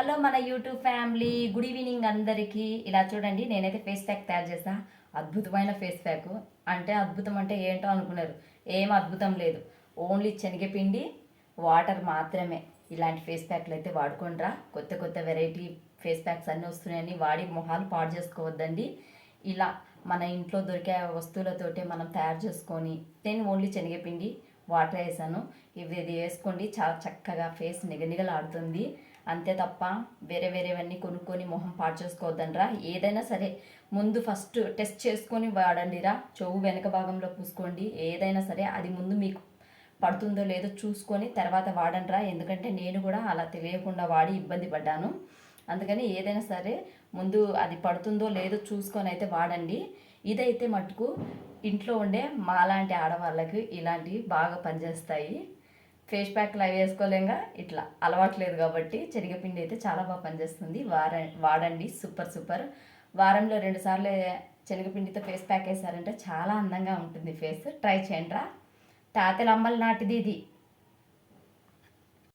Hello మన YouTube family, good evening అందరికీ. ఇలా చూడండి, నేనైతే ఫేస్ ప్యాక్ తయారు చేసా. అద్భుతమైన ఫేస్ ప్యాక్. అంటే అద్భుతం అంటే ఏంటో అనుకున్నారు. ఏం అద్భుతం లేదు, ఓన్లీ శనగపిండి, వాటర్ మాత్రమే. ఇలాంటి ఫేస్ ప్యాక్లు అయితే వాడుకోండిరా. కొత్త కొత్త వెరైటీ ఫేస్ ప్యాక్స్ అన్నీ వస్తున్నాయని వాడి మొహాలు పాడు చేసుకోవద్దండి. ఇలా మన ఇంట్లో దొరికే వస్తువులతోటే మనం తయారు చేసుకొని, నేను ఓన్లీ శనగపిండి, వాటర్ వేసాను. ఇది వేసుకోండి, చాలా చక్కగా ఫేస్ నిగనిగలాడుతుంది. అంతే తప్ప వేరే వేరేవన్నీ కొనుక్కొని మొహం పాడు చేసుకోవద్దండ్రా. ఏదైనా సరే ముందు ఫస్ట్ టెస్ట్ చేసుకొని వాడండిరా. చెవు వెనక భాగంలో పూసుకోండి. ఏదైనా సరే అది ముందు మీకు పడుతుందో లేదో చూసుకొని తర్వాత వాడండిరా. ఎందుకంటే నేను కూడా అలా తెలియకుండా వాడి ఇబ్బంది పడ్డాను. అందుకని ఏదైనా సరే ముందు అది పడుతుందో లేదో చూసుకొని అయితే వాడండి. ఇదైతే మటుకు ఇంట్లో ఉండే మాలాంటి ఆడవాళ్ళకి ఇలాంటివి బాగా పనిచేస్తాయి. ఫేస్ ప్యాక్లు అవి వేసుకోలేంగా, ఇట్లా అలవాట్లేదు కాబట్టి శనగపిండి అయితే చాలా బాగా పనిచేస్తుంది. వాడండి, సూపర్ సూపర్. వారంలో 2 సార్లు శనగపిండితో ఫేస్ ప్యాక్ వేసారంటే చాలా అందంగా ఉంటుంది ఫేస్. ట్రై చేయండి రా. తాతల అమ్మల నాటిది ఇది.